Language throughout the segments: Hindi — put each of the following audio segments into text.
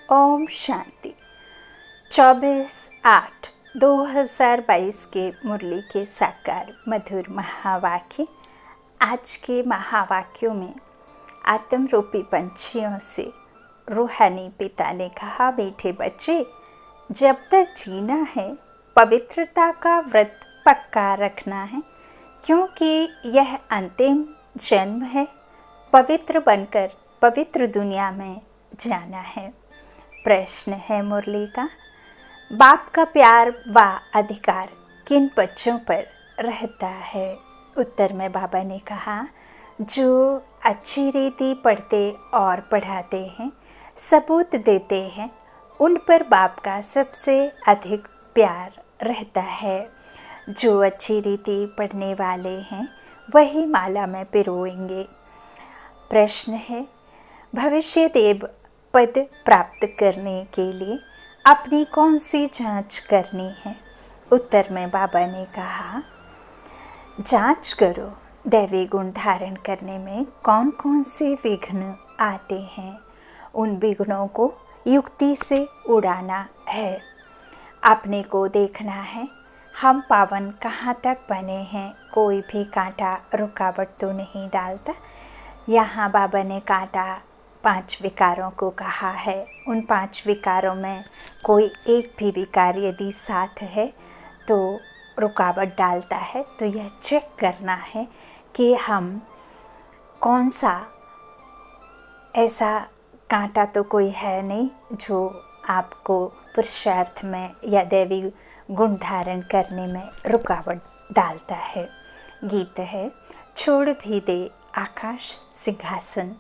ओम शांति। 24/8/2022 के मुरली के साकार मधुर महावाक्य। आज के महावाक्यों में आत्म रूपी पंछियों से रूहानी पिता ने कहा, मीठे बच्चे, जब तक जीना है पवित्रता का व्रत पक्का रखना है, क्योंकि यह अंतिम जन्म है। पवित्र बनकर पवित्र दुनिया में जाना है। प्रश्न है मुरली का, बाप का प्यार व अधिकार किन बच्चों पर रहता है? उत्तर में बाबा ने कहा, जो अच्छी रीति पढ़ते और पढ़ाते हैं, सबूत देते हैं, उन पर बाप का सबसे अधिक प्यार रहता है। जो अच्छी रीति पढ़ने वाले हैं वही माला में पिरोएंगे। प्रश्न है, भविष्य देव पद प्राप्त करने के लिए अपनी कौन सी जांच करनी है? उत्तर में बाबा ने कहा, जांच करो दैवी गुण धारण करने में कौन कौन से विघ्न आते हैं। उन विघ्नों को युक्ति से उड़ाना है। अपने को देखना है, हम पावन कहाँ तक बने हैं। कोई भी कांटा रुकावट तो नहीं डालता। यहाँ बाबा ने कांटा 5 विकारों को कहा है। उन 5 विकारों में कोई एक भी विकार यदि साथ है तो रुकावट डालता है। तो यह चेक करना है कि हम कौन सा ऐसा कांटा तो कोई है नहीं जो आपको पुरुषार्थ में या दैवी गुण धारण करने में रुकावट डालता है। गीत है, छोड़ भी दे आकाश सिंहासन।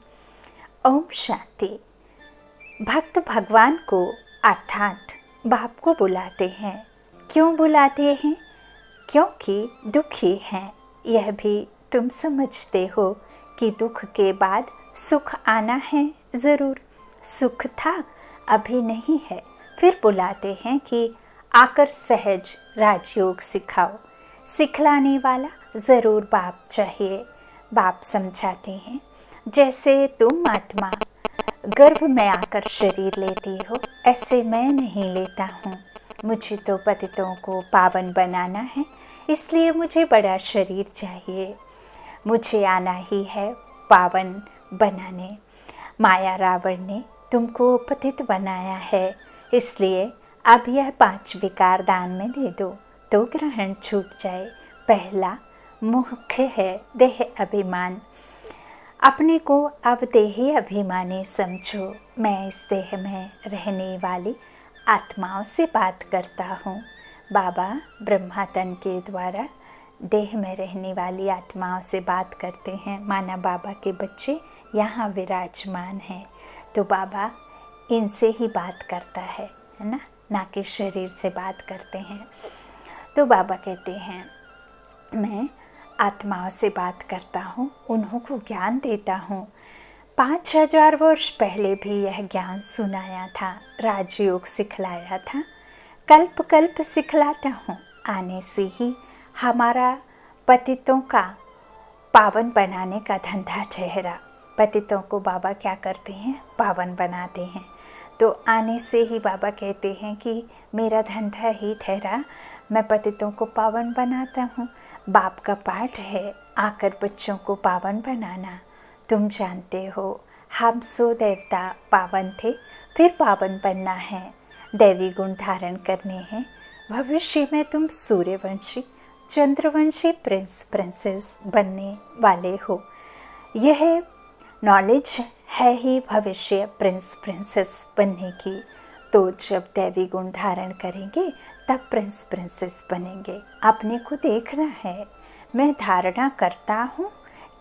ओम शांति। भक्त भगवान को अर्थात बाप को बुलाते हैं। क्यों बुलाते हैं? क्योंकि दुखी हैं। यह भी तुम समझते हो कि दुख के बाद सुख आना है ज़रूर। सुख था, अभी नहीं है। फिर बुलाते हैं कि आकर सहज राजयोग सिखाओ। सिखलाने वाला ज़रूर बाप चाहिए। बाप समझाते हैं, जैसे तुम आत्मा गर्भ में आकर शरीर लेती हो, ऐसे मैं नहीं लेता हूँ। मुझे तो पतितों को पावन बनाना है, इसलिए मुझे बड़ा शरीर चाहिए। मुझे आना ही है पावन बनाने। माया रावण ने तुमको पतित बनाया है, इसलिए अब यह 5 विकार दान में दे दो तो ग्रहण छूट जाए। पहला मुख्य है देह अभिमान। अपने को अब देही अभिमानी समझो। मैं इस देह में रहने वाली आत्माओं से बात करता हूँ। बाबा ब्रह्मा तन के द्वारा देह में रहने वाली आत्माओं से बात करते हैं। माना बाबा के बच्चे यहाँ विराजमान हैं, तो बाबा इनसे ही बात करता है ना कि शरीर से बात करते हैं। तो बाबा कहते हैं, मैं आत्माओं से बात करता हूँ, उन्हों को ज्ञान देता हूँ। 5000 वर्ष पहले भी यह ज्ञान सुनाया था, राजयोग सिखलाया था, कल्प कल्प सिखलाता हूँ। आने से ही हमारा पतितों का पावन बनाने का धंधा ठहरा। पतितों को बाबा क्या करते हैं? पावन बनाते हैं। तो आने से ही बाबा कहते हैं कि मेरा धंधा ही ठहरा, मैं पतितों को पावन बनाता हूँ। बाप का पाठ है आकर बच्चों को पावन बनाना। तुम जानते हो हम सो देवता पावन थे, फिर पावन बनना है, दैवी गुण धारण करने हैं। भविष्य में तुम सूर्यवंशी चंद्रवंशी प्रिंस प्रिंसेस बनने वाले हो। यह नॉलेज है ही भविष्य प्रिंस प्रिंसेस बनने की। तो जब दैवी गुण धारण करेंगे तब प्रिंस प्रिंसेस बनेंगे। अपने को देखना है, मैं धारणा करता हूँ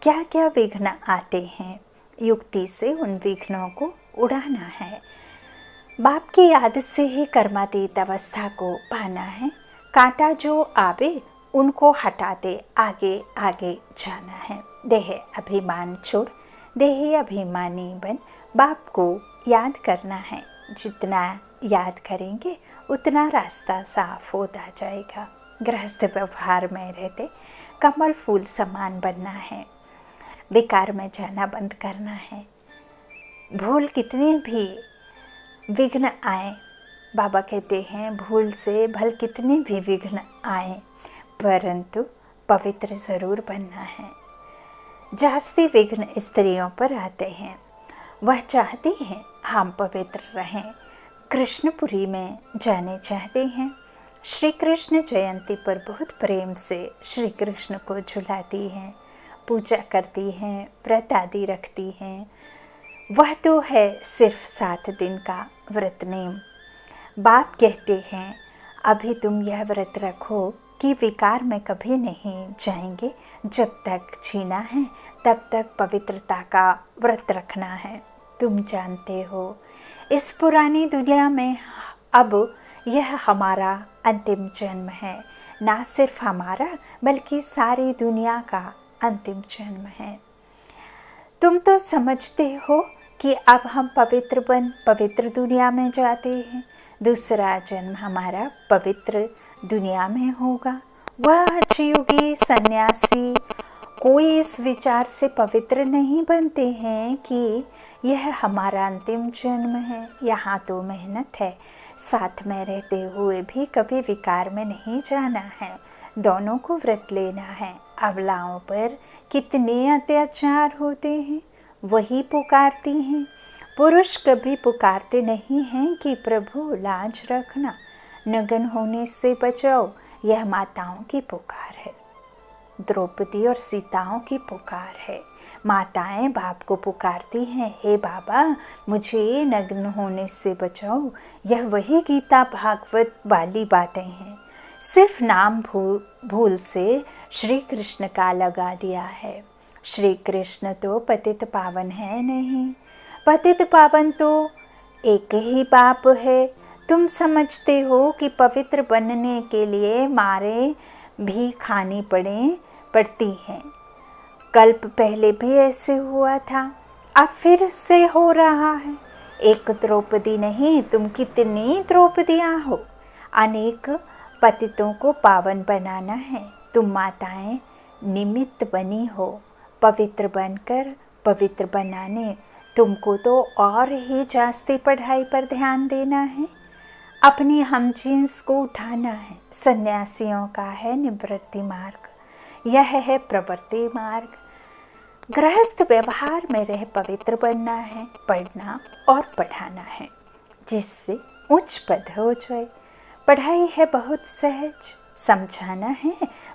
क्या क्या विघ्न आते हैं। युक्ति से उन विघ्नों को उड़ाना है। बाप की याद से ही कर्मातीत अवस्था को पाना है। कांटा जो आवे उनको हटाते आगे आगे जाना है। देह अभिमान छोड़ देही अभिमानी बन बाप को याद करना है। जितना याद करेंगे उतना रास्ता साफ होता जाएगा। गृहस्थ व्यवहार में रहते कमल फूल समान बनना है। बेकार में जाना बंद करना है। भूल कितनी भी विघ्न आए, बाबा कहते हैं भूल से भल कितने भी विघ्न आए, परंतु पवित्र ज़रूर बनना है। जास्ती विघ्न स्त्रियों पर आते हैं, वह चाहती हैं हम पवित्र रहें, कृष्णपुरी में जाने चाहते हैं। श्री कृष्ण जयंती पर बहुत प्रेम से श्री कृष्ण को झुलाती हैं, पूजा करती हैं, व्रत आदि रखती हैं। वह तो है सिर्फ 7 दिन का व्रत नेम। बाप कहते हैं अभी तुम यह व्रत रखो कि विकार में कभी नहीं जाएंगे, जब तक जीना है तब तक पवित्रता का व्रत रखना है। तुम जानते हो इस पुरानी दुनिया में अब यह हमारा अंतिम जन्म है, ना सिर्फ हमारा बल्कि सारी दुनिया का अंतिम जन्म है। तुम तो समझते हो कि अब हम पवित्र दुनिया में जाते हैं, दूसरा जन्म हमारा पवित्र दुनिया में होगा। वह हठयोगी सन्यासी कोई इस विचार से पवित्र नहीं बनते हैं कि यह हमारा अंतिम जन्म है। यहाँ तो मेहनत है, साथ में रहते हुए भी कभी विकार में नहीं जाना है, दोनों को व्रत लेना है। अबलाओं पर कितने अत्याचार होते हैं, वही पुकारती हैं। पुरुष कभी पुकारते नहीं हैं कि प्रभु लाज रखना, नग्न होने से बचाओ। यह माताओं की पुकार है, द्रौपदी और सीताओं की पुकार है। माताएं बाप को पुकारती हैं, हे बाबा मुझे नग्न होने से बचाओ। यह वही गीता भागवत वाली बातें हैं, सिर्फ नाम भूल से श्री कृष्ण का लगा दिया है। श्री कृष्ण तो पतित पावन है नहीं, पतित पावन तो एक ही बाप है। तुम समझते हो कि पवित्र बनने के लिए मारे भी खानी पड़ती हैं। कल्प पहले भी ऐसे हुआ था, अब फिर से हो रहा है। एक द्रौपदी नहीं, तुम कितनी द्रौपदियाँ हो। अनेक पतितों को पावन बनाना है। तुम माताएं निमित्त बनी हो पवित्र बनकर पवित्र बनाने। तुमको तो और ही जास्ती पढ़ाई पर ध्यान देना है, अपनी हम जीन्स को उठाना है। सन्यासियों का है निवृत्ति मार्ग, यह है प्रवृत्ति मार्ग। गृहस्थ व्यवहार में रह पवित्र बनना है, पढ़ना और पढ़ाना है, जिससे उच्च पद हो जाए। पढ़ाई है बहुत सहज, समझाना है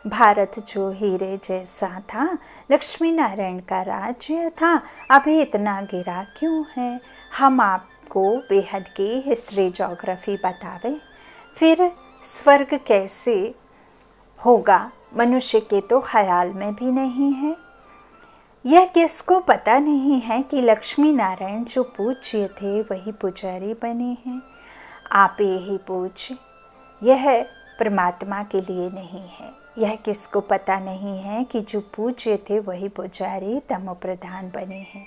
भारत जो हीरे जैसा था, लक्ष्मी नारायण का राज्य था, अभी इतना गिरा क्यों है। हम आपको बेहद की हिस्ट्री ज्योग्राफी बतावे, फिर स्वर्ग कैसे होगा मनुष्य के तो ख्याल में भी नहीं है। यह किसको पता नहीं है कि लक्ष्मी नारायण जो पूज्य थे वही पुजारी बने हैं। आप यही पूज्य, यह परमात्मा के लिए नहीं है। यह किसको पता नहीं है कि जो पूज्य थे वही पुजारी तमो प्रधान बने हैं।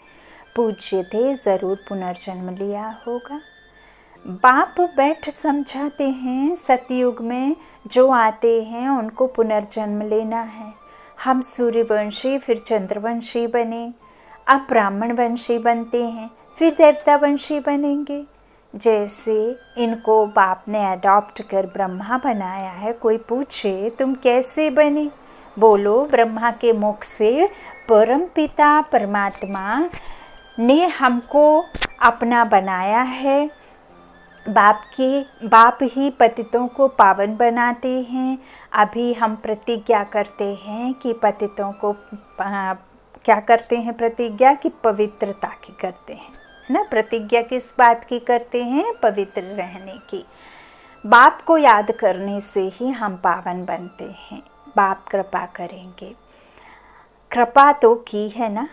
पूज्य थे ज़रूर पुनर्जन्म लिया होगा। बाप बैठ समझाते हैं सतयुग में जो आते हैं उनको पुनर्जन्म लेना है। हम सूर्यवंशी फिर चंद्रवंशी बने, अब ब्राह्मण वंशी बनते हैं, फिर देवता वंशी बनेंगे। जैसे इनको बाप ने अडॉप्ट कर ब्रह्मा बनाया है, कोई पूछे तुम कैसे बने, बोलो ब्रह्मा के मुख से परम पिता परमात्मा ने हमको अपना बनाया है। बाप ही पतितों को पावन बनाते हैं। अभी हम प्रतिज्ञा करते हैं कि पतितों को क्या करते हैं, प्रतिज्ञा की पवित्रता की करते हैं, है ना। प्रतिज्ञा किस बात की करते हैं, पवित्र रहने की। बाप को याद करने से ही हम पावन बनते हैं। बाप कृपा करेंगे, कृपा तो की है ना।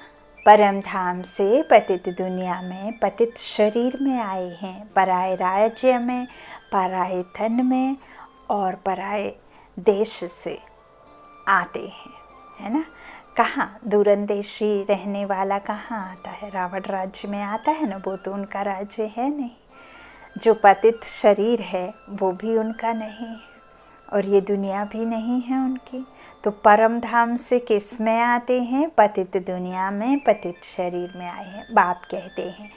परम धाम से पतित दुनिया में पतित शरीर में आए हैं, पराए राज्य में, पराए धन में और पराए देश से आते हैं, है ना। कहाँ दूरंदेशी रहने वाला कहाँ आता है, रावण राज्य में आता है ना, वो तो उनका राज्य है नहीं। जो पतित शरीर है वो भी उनका नहीं और ये दुनिया भी नहीं है उनकी। तो परम धाम से किस में आते हैं, पतित दुनिया में पतित शरीर में आए हैं। बाप कहते हैं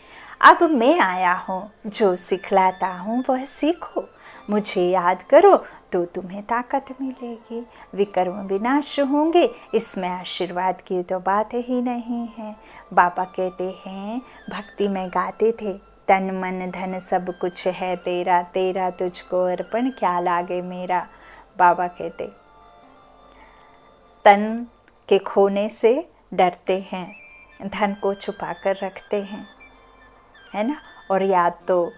अब मैं आया हूँ, जो सिखलाता हूँ वह सीखो। मुझे याद करो तो तुम्हें ताकत मिलेगी। विकर्म विनाश होंगे, इसमें आशीर्वाद की तो बात ही नहीं है। बाबा कहते हैं, भक्ति में गाते थे, तन मन धन सब कुछ है तेरा, तेरा तुझको अर्पण क्या लागे मेरा। बाबा कहते तन के खोने से डरते हैं, धन को छुपा कर रखते हैं, है ना, और याद तो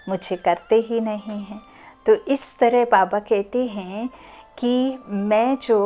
मुझे करते ही नहीं हैं। तो इस तरह बाबा कहते हैं कि मैं जो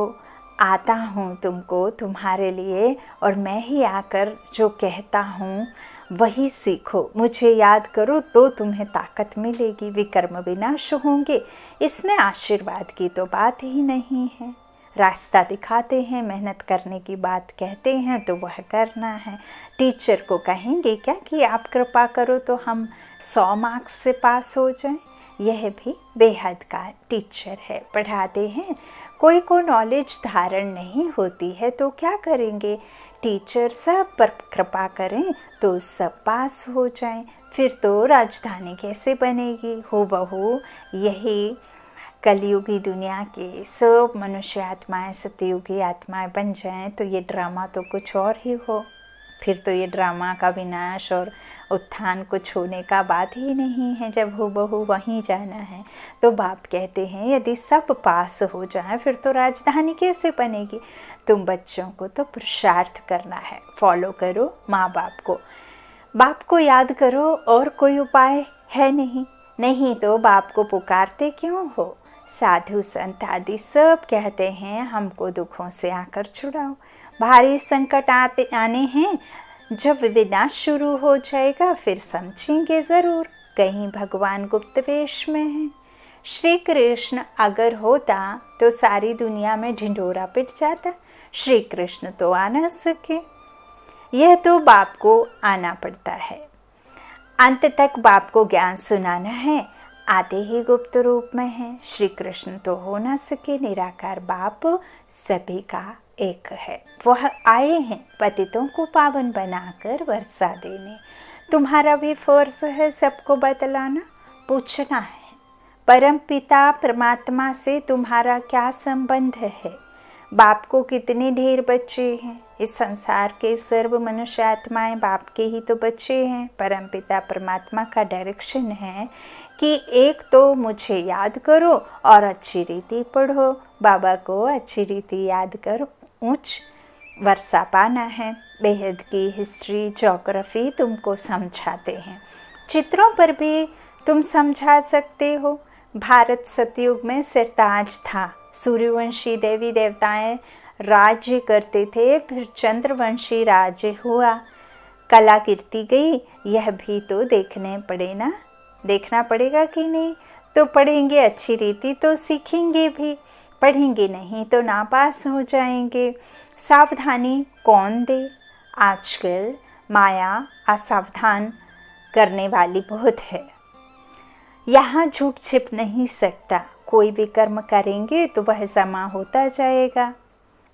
आता हूँ तुमको, तुम्हारे लिए, और मैं ही आकर जो कहता हूँ वही सीखो। मुझे याद करो तो तुम्हें ताकत मिलेगी। विकर्म विनाश होंगे, इसमें आशीर्वाद की तो बात ही नहीं है। रास्ता दिखाते हैं, मेहनत करने की बात कहते हैं तो वह करना है। टीचर को कहेंगे क्या कि आप कृपा करो तो हम 100 मार्क्स से पास हो जाएं। यह भी बेहद का टीचर है, पढ़ाते हैं। कोई को नॉलेज धारण नहीं होती है तो क्या करेंगे, टीचर सब पर कृपा करें तो सब पास हो जाएं। फिर तो राजधानी कैसे बनेगी। हूबहू यही कलयुगी दुनिया के सब मनुष्य आत्माएं सतयुगी आत्माएं बन जाएं तो ये ड्रामा तो कुछ और ही हो। फिर तो ये ड्रामा का विनाश और उत्थान कुछ होने का बात ही नहीं है, जब हूबहू वहीं जाना है। तो बाप कहते हैं यदि सब पास हो जाए फिर तो राजधानी कैसे बनेगी। तुम बच्चों को तो पुरुषार्थ करना है, फॉलो करो माँ बाप को, बाप को याद करो, और कोई उपाय है नहीं तो बाप को पुकारते क्यों हो। साधु संत आदि सब कहते हैं हमको दुखों से आकर छुड़ाओ। भारी संकट आने हैं, जब विनाश शुरू हो जाएगा फिर समझेंगे ज़रूर कहीं भगवान गुप्त वेश में है। श्री कृष्ण अगर होता तो सारी दुनिया में ढिंढोरा पिट जाता। श्री कृष्ण तो आ न सके, यह तो बाप को आना पड़ता है। अंत तक बाप को ज्ञान सुनाना है, आते ही गुप्त रूप में है। श्री कृष्ण तो हो ना सके, निराकार बाप सभी का एक है। वह आए हैं पतितों को पावन बनाकर वर्षा देने। तुम्हारा भी फर्ज है सबको बतलाना, पूछना है परम पिता परमात्मा से तुम्हारा क्या संबंध है। बाप को कितने ढेर बच्चे हैं, इस संसार के सर्व मनुष्य आत्माएं बाप के ही तो बच्चे हैं। परम पिता परमात्मा का डायरेक्शन है कि एक तो मुझे याद करो और अच्छी रीति पढ़ो। बाबा को अच्छी रीति याद करो, ऊंच वर्षा पाना है। बेहद की हिस्ट्री ज्योग्राफी तुमको समझाते हैं, चित्रों पर भी तुम समझा सकते हो। भारत सतयुग में सिरताज था, सूर्यवंशी देवी देवताएं राज्य करते थे, फिर चंद्रवंशी राज्य हुआ, कला कीर्ति गई। यह भी तो देखना पड़ेगा कि नहीं। तो पढ़ेंगे अच्छी रीति तो सीखेंगे भी, पढ़ेंगे नहीं तो नापास हो जाएंगे। सावधानी कौन दे, आजकल माया असावधान करने वाली बहुत है। यहाँ झूठ छिप नहीं सकता, कोई भी कर्म करेंगे तो वह जमा होता जाएगा।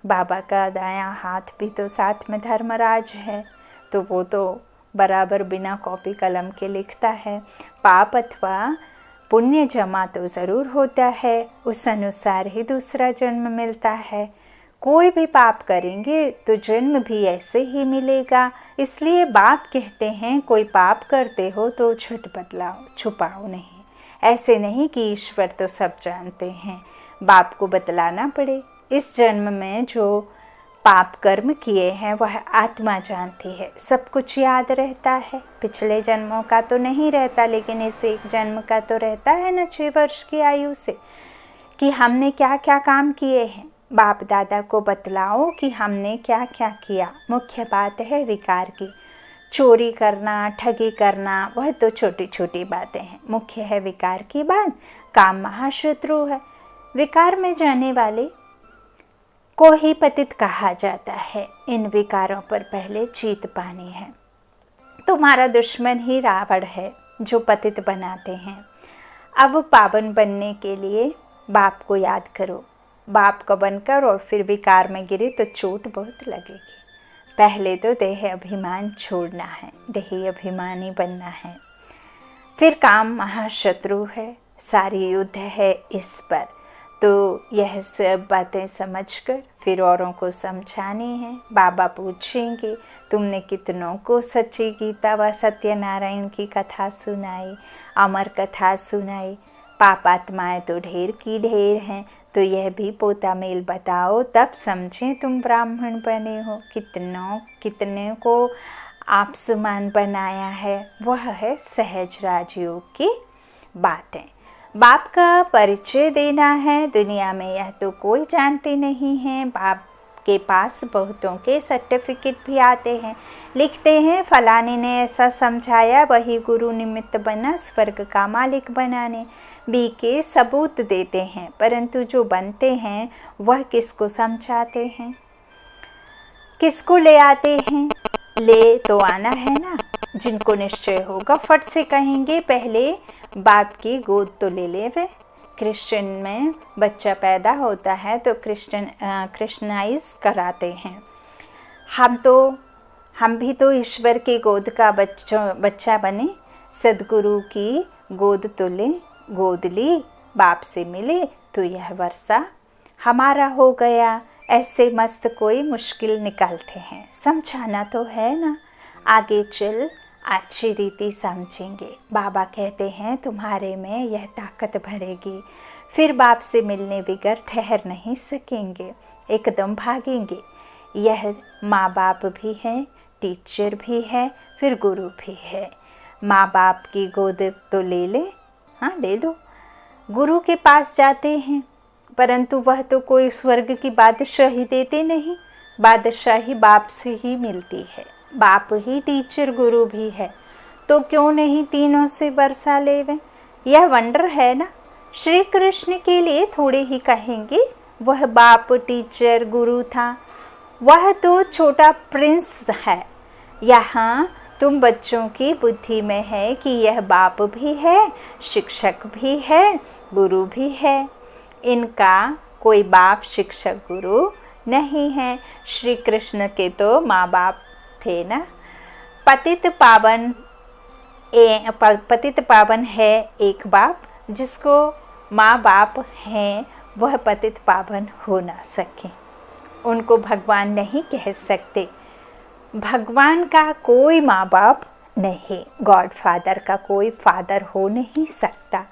बाबा का दायां हाथ भी तो साथ में धर्मराज है, तो वो तो बराबर बिना कॉपी कलम के लिखता है। पाप अथवा पुण्य जमा तो ज़रूर होता है, उस अनुसार ही दूसरा जन्म मिलता है। कोई भी पाप करेंगे तो जन्म भी ऐसे ही मिलेगा। इसलिए बाप कहते हैं कोई पाप करते हो तो झट बतलाओ, छुपाओ नहीं। ऐसे नहीं कि ईश्वर तो सब जानते हैं, बाप को बतलाना पड़े। इस जन्म में जो पाप कर्म किए हैं वह आत्मा जानती है, सब कुछ याद रहता है। पिछले जन्मों का तो नहीं रहता, लेकिन इस एक जन्म का तो रहता है ना, 6 वर्ष की आयु से, कि हमने क्या क्या काम किए हैं। बाप दादा को बतलाओ कि हमने क्या क्या किया। मुख्य बात है विकार की, चोरी करना, ठगी करना, वह तो छोटी छोटी बातें हैं। मुख्य है विकार की बात। काम महाशत्रु है, विकार में जाने वाले को ही पतित कहा जाता है। इन विकारों पर पहले जीत पानी है। तुम्हारा दुश्मन ही रावण है जो पतित बनाते हैं। अब पावन बनने के लिए बाप को याद करो। बाप को बनकर और फिर विकार में गिरे तो चोट बहुत लगेगी। पहले तो देह अभिमान छोड़ना है, देही अभिमानी बनना है। फिर काम महाशत्रु है, सारी युद्ध है इस पर। तो यह सब बातें समझकर फिर औरों को समझानी है। बाबा पूछेंगे तुमने कितनों को सच्ची गीता व सत्यनारायण की कथा सुनाई, अमर कथा सुनाई। पापात्माएं तो ढेर की ढेर हैं, तो यह भी पोता मेल बताओ, तब समझें तुम ब्राह्मण बने हो। कितने को आप समान बनाया है, वह है सहज राजयोग की बातें। बाप का परिचय देना है। दुनिया में यह तो कोई जानते नहीं है। बाप के पास बहुतों के सर्टिफिकेट भी आते हैं, लिखते हैं फलाने ने ऐसा समझाया, वही गुरु निमित्त बना स्वर्ग का मालिक बनाने। बी के सबूत देते हैं, परंतु जो बनते हैं वह किसको समझाते हैं, किसको ले आते हैं? ले तो आना है ना। जिनको निश्चय होगा फट से कहेंगे पहले बाप की गोद तो ले ले वे। क्रिश्चियन में बच्चा पैदा होता है तो क्रिश्चनाइज कराते हैं। हम भी तो ईश्वर की गोद का बच्चा बने। सदगुरु की गोद तो ले, गोद ली, बाप से मिले तो यह वर्षा हमारा हो गया। ऐसे मस्त कोई मुश्किल निकालते हैं, समझाना तो है ना। आगे चल अच्छी रीति समझेंगे। बाबा कहते हैं तुम्हारे में यह ताकत भरेगी, फिर बाप से मिलने बगैर ठहर नहीं सकेंगे, एकदम भागेंगे। यह माँ बाप भी हैं, टीचर भी है, फिर गुरु भी है। माँ बाप की गोद तो ले ले, हाँ ले लो। गुरु के पास जाते हैं, परंतु वह तो कोई स्वर्ग की बादशाही देते नहीं। बादशाही बाप से ही मिलती है, बाप ही टीचर गुरु भी है। तो क्यों नहीं तीनों से वर्षा लेवे? यह वंडर है ना। श्री कृष्ण के लिए थोड़े ही कहेंगे वह बाप टीचर गुरु था, वह तो छोटा प्रिंस है। यहाँ तुम बच्चों की बुद्धि में है कि यह बाप भी है, शिक्षक भी है, गुरु भी है। इनका कोई बाप शिक्षक गुरु नहीं है। श्री कृष्ण के तो माँ बाप थे ना। पतित पावन है एक बाप, जिसको माँ बाप हैं वह पतित पावन हो ना सके। उनको भगवान नहीं कह सकते। भगवान का कोई माँ बाप नहीं, गॉड फादर का कोई फादर हो नहीं सकता।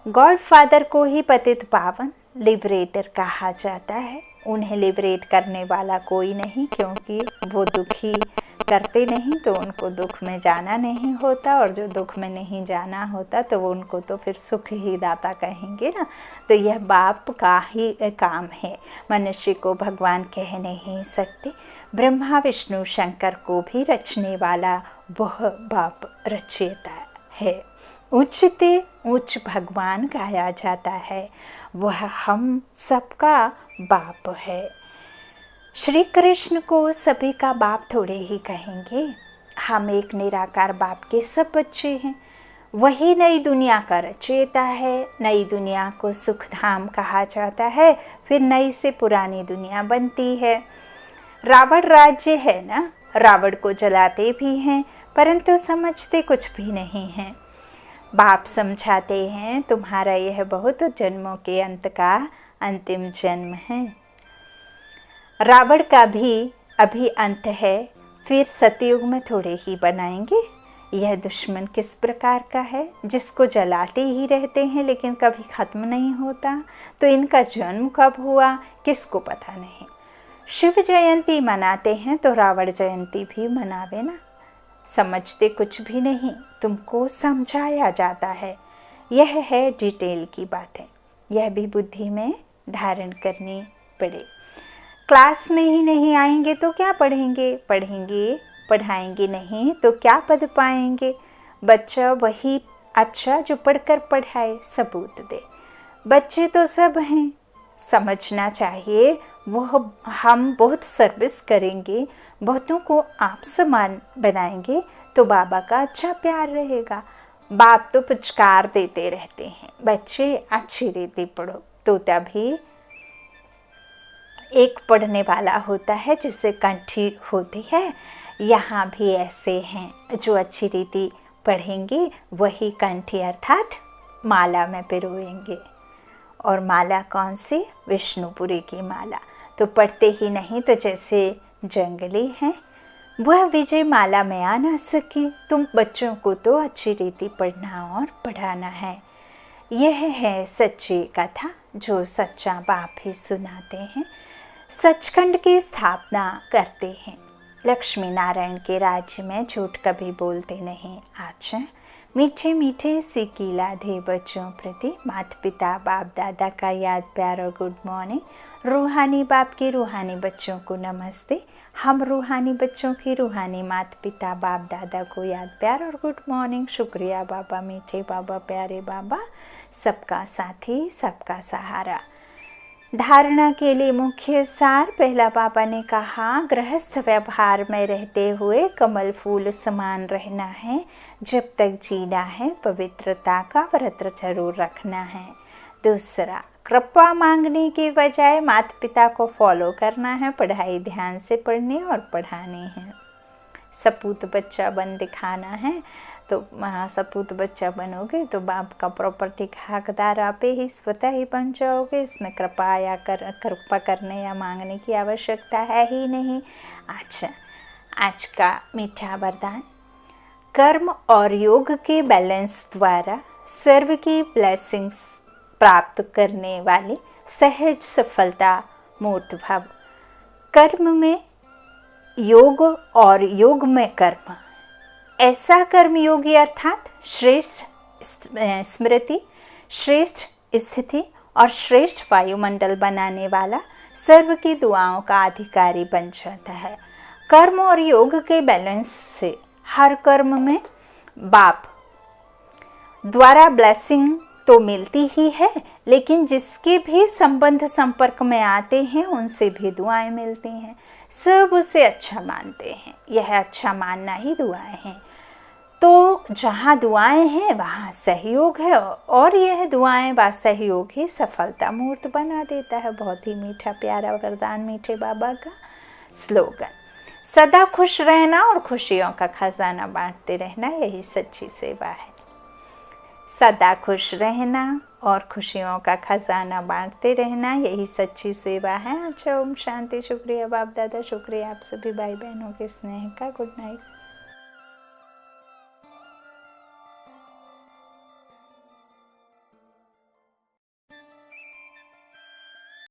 गॉड फादर को ही पतित पावन लिबरेटर कहा जाता है। उन्हें लिबरेट करने वाला कोई नहीं, क्योंकि वो दुखी करते नहीं तो उनको दुख में जाना नहीं होता, और जो दुख में नहीं जाना होता तो वो उनको तो फिर सुख ही दाता कहेंगे ना। तो यह बाप का ही काम है, मनुष्य को भगवान कह नहीं सकते। ब्रह्मा विष्णु शंकर को भी रचने वाला वह बाप रचयिता है। उच्चते उच्च भगवान गाया जाता है, वह हम सबका बाप है। श्री कृष्ण को सभी का बाप थोड़े ही कहेंगे। हम एक निराकार बाप के सब बच्चे हैं। वही नई दुनिया का रचयिता है। नई दुनिया को सुख धाम कहा जाता है, फिर नई से पुरानी दुनिया बनती है। रावण राज्य है ना, रावण को जलाते भी हैं, परंतु समझते कुछ भी नहीं हैं। बाप समझाते हैं तुम्हारा यह बहुत जन्मों के अंत का अंतिम जन्म है। रावण का भी अभी अंत है, फिर सतयुग में थोड़े ही बनाएंगे। यह दुश्मन किस प्रकार का है, जिसको जलाते ही रहते हैं लेकिन कभी ख़त्म नहीं होता। तो इनका जन्म कब हुआ किसको पता नहीं। शिव जयंती मनाते हैं तो रावण जयंती भी मनावे ना। समझते कुछ भी नहीं, तुमको समझाया जाता है। यह है डिटेल की बातें, यह भी बुद्धि में धारण करनी पड़े। क्लास में ही नहीं आएंगे तो क्या पढ़ेंगे, पढ़ाएंगे नहीं तो क्या पद पाएंगे। बच्चा वही अच्छा जो पढ़कर पढ़ाए, सबूत दे। बच्चे तो सब हैं, समझना चाहिए। वह हम बहुत सर्विस करेंगे, बहुतों को आप समान बनाएंगे तो बाबा का अच्छा प्यार रहेगा। बाप तो पुचकार देते रहते हैं, बच्चे अच्छी रीति पढ़ो, तो तभी एक पढ़ने वाला होता है जिससे कंठी होती है। यहाँ भी ऐसे हैं जो अच्छी रीति पढ़ेंगे वही कंठी अर्थात माला में पिरोएंगे। और माला कौन सी? विष्णुपुरी की माला। तो पढ़ते ही नहीं तो जैसे जंगली हैं, वह विजय माला में आ ना सके। तुम बच्चों को तो अच्छी रीति पढ़ना और पढ़ाना है। यह है सच्ची कथा जो सच्चा बाप ही सुनाते हैं, सचखंड की स्थापना करते हैं। लक्ष्मी नारायण के राज्य में झूठ कभी बोलते नहीं। अच्छा, मीठे मीठे सीखी लाधे बच्चों प्रति माता पिता बाप दादा का याद प्यार और गुड मॉर्निंग। रूहानी बाप के रूहानी बच्चों को नमस्ते। हम रूहानी बच्चों की रूहानी माता पिता बाप दादा को याद प्यार और गुड मॉर्निंग। शुक्रिया बाबा, मीठे बाबा, प्यारे बाबा, सबका साथी सबका सहारा। धारणा के लिए मुख्य सार। पहला बाबा ने कहा, गृहस्थ व्यवहार में रहते हुए कमल फूल समान रहना है। जब तक जीना है पवित्रता का व्रत जरूर रखना है। दूसरा, कृपा मांगने के बजाय माता पिता को फॉलो करना है। पढ़ाई ध्यान से पढ़नी और पढ़ानी है। सपूत बच्चा बन दिखाना है। तो सपूत बच्चा बनोगे तो बाप का प्रॉपर्टी का हकदार आप ही स्वतः ही बन जाओगे। इसमें कृपा करने या मांगने की आवश्यकता है ही नहीं। अच्छा, आज का मीठा वरदान। कर्म और योग के बैलेंस द्वारा सर्व की ब्लेसिंग्स प्राप्त करने वाले सहज सफलता मूर्त भव। कर्म में योग और योग में कर्म। ऐसा कर्मयोगी अर्थात श्रेष्ठ स्मृति, श्रेष्ठ स्थिति और श्रेष्ठ वायुमंडल बनाने वाला सर्व की दुआओं का अधिकारी बन जाता है। कर्म और योग के बैलेंस से हर कर्म में बाप द्वारा ब्लेसिंग तो मिलती ही है, लेकिन जिसके भी संबंध संपर्क में आते हैं उनसे भी दुआएं मिलती हैं। सब उसे अच्छा मानते हैं। यह अच्छा मानना ही दुआएं हैं। तो जहाँ दुआएं हैं वहाँ सहयोग है, और यह दुआएं व सहयोग ही सफलता मूर्त बना देता है। बहुत ही मीठा प्यारा वरदान मीठे बाबा का स्लोगन। सदा खुश रहना और खुशियों का खजाना बांटते रहना, यही सच्ची सेवा है। सदा खुश रहना और खुशियों का खजाना बांटते रहना, यही सच्ची सेवा है। अच्छा, ओम शांति। शुक्रिया बाप दादा, शुक्रिया आप सभी भाई बहनों के स्नेह का। Good night.